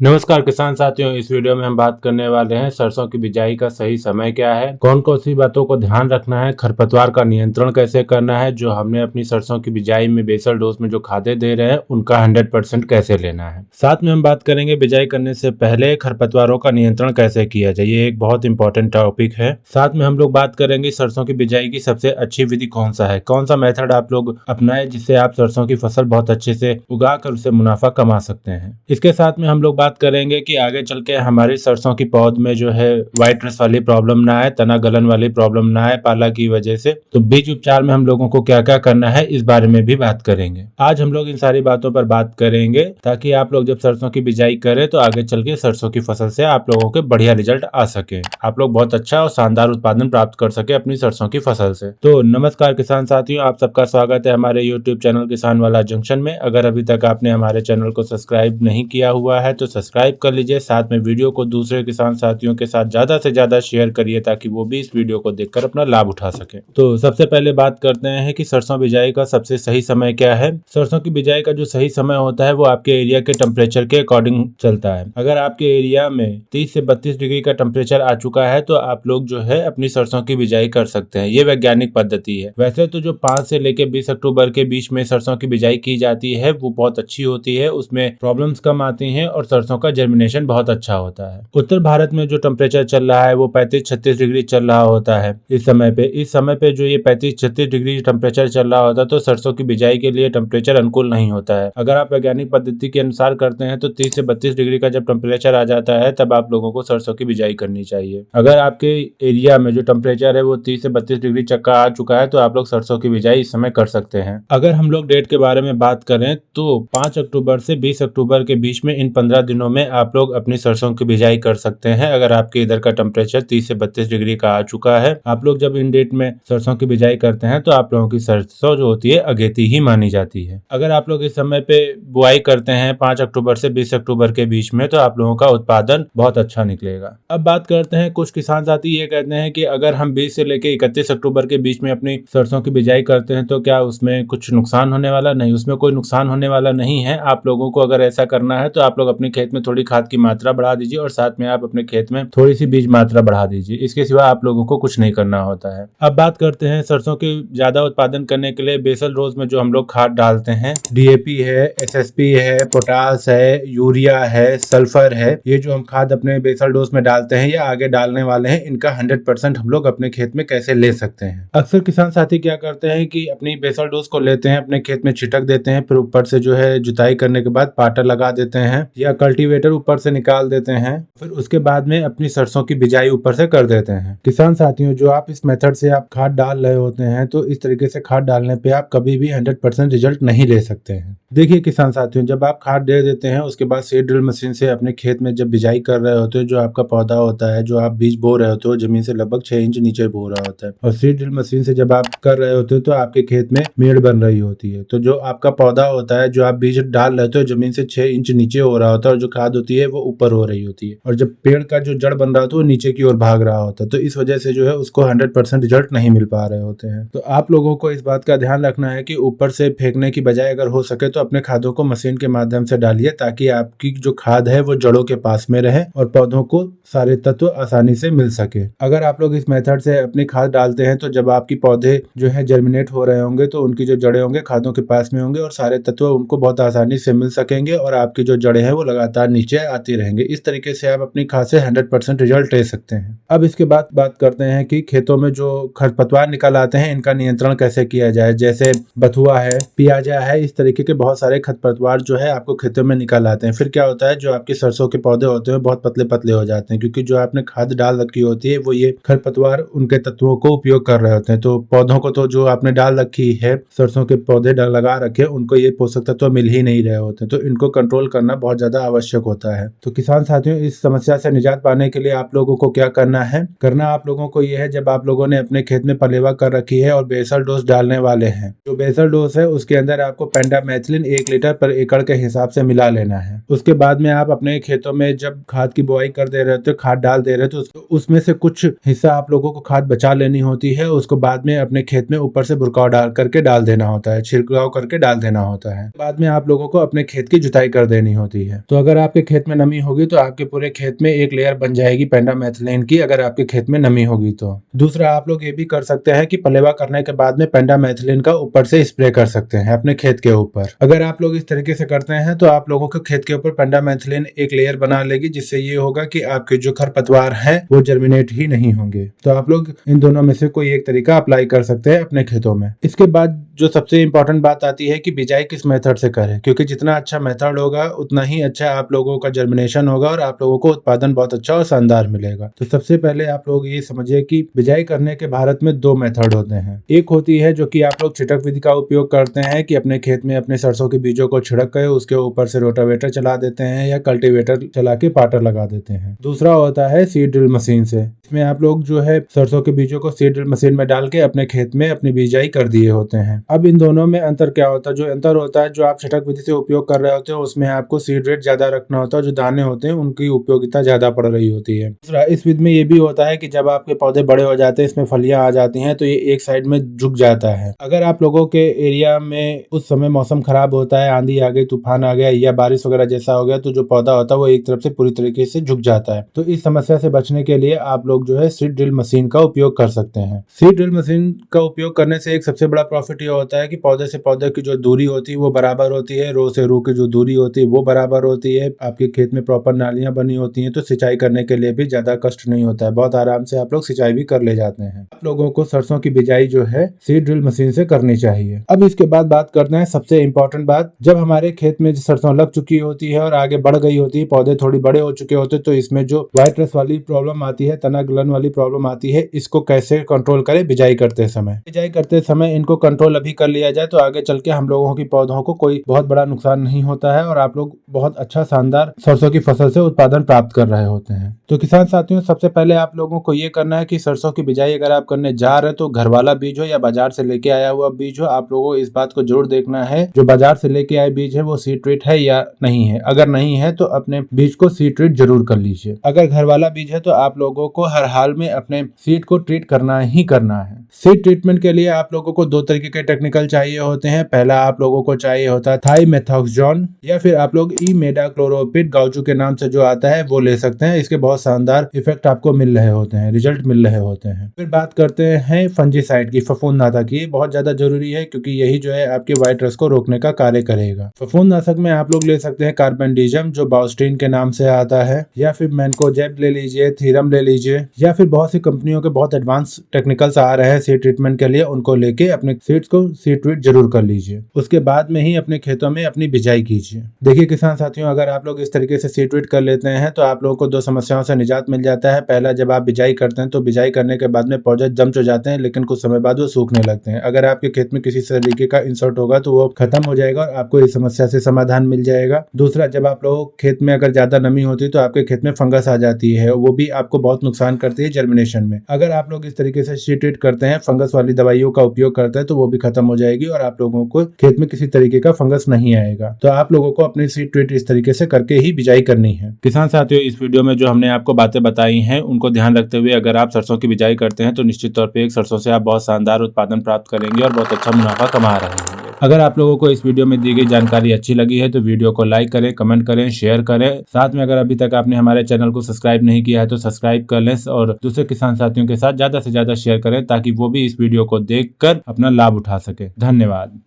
नमस्कार किसान साथियों, इस वीडियो में हम बात करने वाले हैं सरसों की बिजाई का सही समय क्या है, कौन कौन सी बातों को ध्यान रखना है, खरपतवार का नियंत्रण कैसे करना है, जो हमने अपनी सरसों की बिजाई में बेसल डोज में जो खादें दे रहे हैं उनका 100% कैसे लेना है। साथ में हम बात करेंगे बिजाई करने से पहले खरपतवारों का नियंत्रण कैसे किया जाए, ये एक बहुत इंपॉर्टेंट टॉपिक है। साथ में हम लोग बात करेंगे सरसों की बिजाई की सबसे अच्छी विधि कौन सा है, कौन सा मेथड आप लोग अपनाए जिससे आप सरसों की फसल बहुत अच्छे से उगा कर उससे मुनाफा कमा सकते हैं। इसके साथ में हम लोग बात करेंगे कि आगे चल के हमारी सरसों की पौध में जो है व्हाइट रस वाली प्रॉब्लम ना आए, तना गलन वाली प्रॉब्लम ना आए पाला की वजह से, तो बीज उपचार में हम लोगों को क्या क्या करना है इस बारे में भी बात करेंगे। आज हम लोग इन सारी बातों पर बात करेंगे ताकि आप लोग जब सरसों की बिजाई करें तो आगे चल के सरसों की फसल से आप लोगों के बढ़िया रिजल्ट आ सके, आप लोग बहुत अच्छा और शानदार उत्पादन प्राप्त कर सके अपनी सरसों की फसल से। तो नमस्कार किसान साथियों, आप सबका स्वागत है हमारे यूट्यूब चैनल किसान वाला जंक्शन में। अगर अभी तक आपने हमारे चैनल को सब्सक्राइब नहीं किया हुआ है तो सब्सक्राइब कर लीजिए, साथ में वीडियो को दूसरे किसान साथियों के साथ ज्यादा से ज्यादा शेयर करिए ताकि वो भी इस वीडियो को देखकर अपना लाभ उठा सके। तो सबसे पहले बात करते हैं कि सरसों बिजाई का सबसे सही समय क्या है। सरसों की बिजाई का जो सही समय होता है वो आपके एरिया के टेम्परेचर के अकॉर्डिंग चलता है। अगर आपके एरिया में 30 से 32 डिग्री का टेम्परेचर आ चुका है तो आप लोग जो है अपनी सरसों की बिजाई कर सकते हैं, ये वैज्ञानिक पद्धति है। वैसे तो जो 5 से लेकर 20 अक्टूबर के बीच में सरसों की बिजाई की जाती है वो बहुत अच्छी होती है, उसमें प्रॉब्लम्स कम आती हैं और सरसों का जर्मिनेशन बहुत अच्छा होता है। उत्तर भारत में जो टेम्परेचर चल रहा है वो 35-36 डिग्री चल रहा होता है इस समय पे जो ये 35-36 डिग्री टेम्परेचर चल रहा होता है तो सरसों की बिजाई के लिए टेम्परेचर अनुकूल नहीं होता है। अगर आप वैज्ञानिक पद्धति के अनुसार करते हैं तो 30 से 32 डिग्री का जब टेम्परेचर आ जाता है तब आप लोगों को सरसों की बिजाई करनी चाहिए। अगर आपके एरिया में जो टेम्परेचर है वो 30 से 32 डिग्री तक का आ चुका है तो आप लोग सरसों की बिजाई इस समय कर सकते हैं। अगर हम लोग डेट के बारे में बात करें तो 5 अक्टूबर से 20 अक्टूबर के बीच में इन 15 दिनों में आप लोग अपनी सरसों की बिजाई कर सकते हैं। अगर आपके इधर का टेम्परेचर 30 से 32 डिग्री का आ चुका है, आप लोग जब इन डेट में सरसों की बिजाई करते हैं तो आप लोगों की सरसों जो होती है अगेती ही मानी जाती है। अगर आप लोग इस समय पे बुआई करते हैं 5 अक्टूबर से 20 अक्टूबर के बीच में तो आप लोगों का उत्पादन बहुत अच्छा निकलेगा। अब बात करते हैं, कुछ किसान साथी ये कहते हैं कि अगर हम 20 से लेकर 31 अक्टूबर के बीच में अपनी सरसों की बिजाई करते हैं तो क्या उसमें कुछ नुकसान होने वाला? नहीं, उसमें कोई नुकसान होने वाला नहीं है। आप लोगों को अगर ऐसा करना है तो आप लोग अपने खेत में थोड़ी खाद की मात्रा बढ़ा दीजिए और साथ में आप अपने खेत में थोड़ी सी बीज मात्रा बढ़ा दीजिए, इसके सिवा आप लोगों को कुछ नहीं करना होता है। अब बात करते हैं सरसों के ज्यादा उत्पादन करने के लिए बेसल डोज में जो हम लोग खाद डालते हैं, डीएपी है, एसएसपी है, पोटास है, यूरिया है, सल्फर है, ये जो हम खाद अपने बेसल डोज में डालते हैं या आगे डालने वाले हैं, इनका 100% हम लोग अपने खेत में कैसे ले सकते हैं। अक्सर किसान साथी क्या करते हैं कि अपनी बेसल डोज को लेते हैं, अपने खेत में छिटक देते हैं, फिर ऊपर से जो है जुताई करने के बाद पाटर लगा देते हैं या कल्टीवेटर ऊपर से निकाल देते हैं, फिर उसके बाद में अपनी सरसों की बिजाई ऊपर से कर देते हैं। किसान साथियों, जो आप इस मेथड से आप खाद डाल रहे होते हैं तो इस तरीके से खाद डालने पे आप कभी भी 100% रिजल्ट नहीं ले सकते हैं। देखिए किसान साथियों, जब आप खाद दे देते हैं उसके बाद सीड ड्रिल मशीन से अपने खेत में जब बिजाई कर रहे होते हो, जो आपका पौधा होता है, जो आप बीज बो रहे होते हो, जमीन से लगभग 6 इंच नीचे बो रहा होता है, और सीड ड्रिल मशीन से जब आप कर रहे होते हो तो आपके खेत में मेड़ बन रही होती है। तो जो आपका पौधा होता है, जो आप बीज डाल रहे होते हो, जमीन से 6 इंच नीचे हो रहा होता है और जो खाद होती है वो ऊपर हो रही होती है, और जब पेड़ का जो जड़ बन रहा होता है वो नीचे की ओर भाग रहा होता है। तो इस वजह से जो है उसको 100% रिजल्ट नहीं मिल पा रहे होते हैं। तो आप लोगों को इस बात का ध्यान रखना है कि ऊपर से फेंकने की बजाय अगर हो सके तो अपने खादों को मशीन के माध्यम से डालिए ताकि आपकी जो खाद है वो जड़ों के पास में रहे और पौधों को सारे तत्व आसानी से मिल सके। अगर आप लोग इस मेथड से अपनी खाद डालते हैं तो जब आपकी पौधे जो है जर्मिनेट हो रहे होंगे तो उनकी जो जड़ें होंगे खादों के पास में होंगे और सारे तत्व उनको बहुत आसानी से मिल सकेंगे और आपकी जो जड़ें हैं वो लगातार नीचे आती रहेंगी। इस तरीके से आप अपनी खाद से 100% रिजल्ट ले सकते हैं। अब इसके बाद बात करते हैं कि खेतों में जो खरपतवार निकल आते हैं इनका नियंत्रण कैसे किया जाए। जैसे बथुआ है, पियाजा है, इस तरीके के बहुत सारे खरपतवार जो है आपको खेतों में निकल आते हैं। फिर क्या होता है, जो आपके सरसों के पौधे होते हैं बहुत पतले पतले हो जाते हैं क्योंकि जो आपने खाद डाल रखी होती है वो ये खरपतवार उनके तत्वों को उपयोग कर रहे होते हैं। तो पौधों को तो जो आपने डाल रखी है, सरसों के पौधे लगा रखे, उनको ये पोषक तत्व मिल ही नहीं रहे होते, तो इनको कंट्रोल करना बहुत ज्यादा आवश्यक होता है। तो किसान साथियों, इस समस्या से निजात पाने के लिए आप लोगों को क्या करना है, आप लोगों को यह है, जब आप लोगों ने अपने खेत में पलेवा कर रखी है और बेसल डोज डालने वाले हैं, जो बेसल डोज है उसके अंदर आपको पेंडामेथिलिन मेथिलीन 1 लीटर पर एकड़ के हिसाब से मिला लेना है। उसके बाद में आप अपने खेतों में जब खाद की बुआई कर दे रहे हो, खाद डाल दे रहे हो, तो उसमें से कुछ हिस्सा आप लोगों को खाद बचा लेनी होती है। उसको बाद में अपने खेत में ऊपर से बुरकाव डाल करके डाल देना होता है, छिड़काव करके डाल देना होता है। बाद में आप लोगों को अपने खेत की जुताई कर देनी होती है। तो अगर आपके खेत में नमी होगी तो आपके पूरे खेत में एक लेयर बन जाएगी पेंडामेथिलीन की, अगर आपके खेत में नमी होगी तो। दूसरा, आप लोग ये भी कर सकते हैं कि पलेवा करने के बाद में पेंडामेथिलीन का ऊपर से स्प्रे कर सकते हैं अपने खेत के ऊपर। अगर आप लोग इस तरीके से करते हैं तो आप लोगों के खेत के ऊपर पेंडामेथिलीन एक लेयर बना लेगी, जिससे ये होगा कि आपके जो खरपतवार है वो जर्मिनेट ही नहीं होंगे। तो आप लोग इन दोनों में से कोई एक तरीका अप्लाई कर सकते हैं अपने खेतों में। इसके बाद जो सबसे इंपॉर्टेंट बात आती है कि बिजाई किस मेथड से करें, क्योंकि जितना अच्छा मेथड होगा उतना ही अच्छा आप लोगों का जर्मिनेशन होगा और आप लोगों को उत्पादन बहुत अच्छा और शानदार मिलेगा। तो सबसे पहले आप लोग ये समझिए कि बिजाई करने के भारत में 2 मेथड होते हैं। एक होती है जो कि आप लोग छिटक विधि का उपयोग करते हैं कि अपने खेत में अपने सरसों के बीजों को छिड़क कर उसके ऊपर से रोटावेटर चला देते हैं या कल्टीवेटर चला के पाटर लगा देते हैं। दूसरा होता है सीड ड्रिल मशीन से। इसमें आप लोग जो है सरसों के बीजों को सीड ड्रिल मशीन में डाल के अपने खेत में अपनी बिजाई कर दिए होते हैं। अब इन दोनों में अंतर क्या होता है? जो अंतर होता है, जो आप छिटक विधि से उपयोग कर रहे होते हैं उसमें आपको सीड रेट ज्यादा रखना होता है, जो दाने होते हैं उनकी उपयोगिता ज्यादा पड़ रही होती है। दूसरा, इस विधि में ये भी होता है कि जब आपके पौधे बड़े हो जाते हैं, इसमें फलियां आ जाती हैं, तो ये एक साइड में झुक जाता है। अगर आप लोगों के एरिया में उस समय मौसम खराब होता है, आंधी आ गई, तूफान आ गया या बारिश वगैरह जैसा हो गया, तो जो पौधा होता है वो एक तरफ से पूरी तरीके से झुक जाता है। तो इस समस्या से बचने के लिए आप लोग जो है सीड ड्रिल मशीन का उपयोग कर सकते हैं। सीड ड्रिल मशीन का उपयोग करने से एक सबसे बड़ा प्रॉफिट ये होता है कि पौधे से पौधे की जो दूरी होती है वो बराबर होती है, रो से रो की जो दूरी होती है वो बराबर होती है। आपके खेत में प्रॉपर नालियां बनी होती हैं, तो सिंचाई करने के लिए भी ज्यादा कष्ट नहीं होता है, बहुत आराम से आप लोग सिंचाई भी कर ले जाते हैं। आप लोगों को सरसों की बिजाई जो है सीड ड्रिल मशीन से करनी चाहिए। अब इसके बाद बात करते हैं सबसे इंपॉर्टेंट बात। जब हमारे खेत में सरसों लग चुकी होती है और आगे बढ़ गई होती है, पौधे थोड़ी बड़े हो चुके होते हैं, तो इसमें जो व्हाइट रस्ट वाली प्रॉब्लम आती है, तना गलन वाली प्रॉब्लम आती है, इसको कैसे कंट्रोल करें बिजाई करते समय। बिजाई करते समय इनको कंट्रोल अभी कर लिया जाए तो आगे चल के हम लोगों की पौधों को कोई बहुत बड़ा नुकसान नहीं होता है और आप लोग बहुत अच्छा शानदार सरसों की फसल से उत्पादन प्राप्त कर रहे होते हैं। तो किसान साथियों, सबसे पहले आप लोगों को ये करना है कि सरसों की बिजाई अगर आप करने जा रहे हैं तो घर वाला बीज हो या बाजार से लेके आया हुआ बीज हो, आप लोगों को इस बात को जरूर देखना है जो बाजार से लेके आए बीज है वो सीड ट्रीट है या नहीं है। अगर नहीं है तो अपने बीज को सीड ट्रीट जरूर कर लीजिए। अगर घर वाला बीज है तो आप लोगों को हर हाल में अपने सीड को ट्रीट करना ही करना है। सीड ट्रीटमेंट के लिए आप लोगों को 2 तरीके के टेक्निकल चाहिए होते हैं। पहला आप लोगों को चाहिए होता है थाइमेथॉक्सजोन या फिर आप लोग इमेडाक्लोरोपिड गाउचू के नाम से जो आता है वो ले सकते हैं। इसके बहुत शानदार इफेक्ट आपको मिल रहे होते हैं, रिजल्ट मिल रहे होते हैं। फिर बात करते हैं फंजीसाइड की, फफूंदनाशक की। बहुत ज्यादा जरूरी है क्योंकि यही जो है आपके व्हाइट रस्ट को रोकने का कार्य करेगा। फफूंदनाशक में आप लोग ले सकते हैं कार्बेंडिजम जो बाउस्टीन के नाम से आता है, या फिर मैनकोजेब ले लीजिए, थीरम ले लीजिए, या फिर बहुत सी कंपनियों के बहुत एडवांस टेक्निकल्स आ रहे हैं सीड ट्रीटमेंट के लिए, उनको लेके अपने सीड्स को सीड ट्रीट जरूर कर लीजिए। उसके बाद में ही अपने खेतों में अपनी बिजाई कीजिए। देखिए किसान साथियों, अगर आप लोग इस तरीके से सीड ट्रीट कर लेते हैं तो आप लोगों को 2 समस्याओं से निजात मिल जाता है। पहला, जब आप बिजाई करते हैं तो बिजाई करने के बाद में पौधे दम हो जाते हैं, लेकिन कुछ समय बाद वो सूखने लगते हैं। अगर आपके खेत में किसी तरीके का इंसर्ट होगा तो वो खत्म हो जाएगा और आपको इस समस्या से समाधान मिल जाएगा। दूसरा, जब आप लोग खेत में अगर ज्यादा नमी होती है तो आपके खेत में फंगस आ जाती है, वो भी आपको बहुत नुकसान करती है जर्मिनेशन में। अगर आप लोग इस तरीके से सीड ट्रीट करते हैं, फंगस वाली दवाइयों का उपयोग करते हैं, तो वो भी खत्म हो जाएगी और आप लोगों को खेत में किसी तरीके का फंगस नहीं आएगा। तो आप लोगों को अपनी सीड ट्रीट इस तरीके से करके ही बिजाई करनी है। किसान साथियों, इस वीडियो में जो हमने आपको बातें बताई हैं उनको ध्यान रखते हुए अगर आप सरसों की बिजाई करते हैं तो निश्चित तौर पे एक सरसों से आप बहुत शानदार उत्पादन प्राप्त करेंगे और बहुत अच्छा मुनाफा कमा रहे हैं। अगर आप लोगों को इस वीडियो में दी गई जानकारी अच्छी लगी है तो वीडियो को लाइक करें, कमेंट करें, शेयर करें। साथ में अगर अभी तक आपने हमारे चैनल को सब्सक्राइब नहीं किया है तो सब्सक्राइब कर लें और दूसरे किसान साथियों के साथ ज्यादा से ज्यादा शेयर करें ताकि वो भी इस वीडियो को देखकर अपना लाभ उठा सके। धन्यवाद।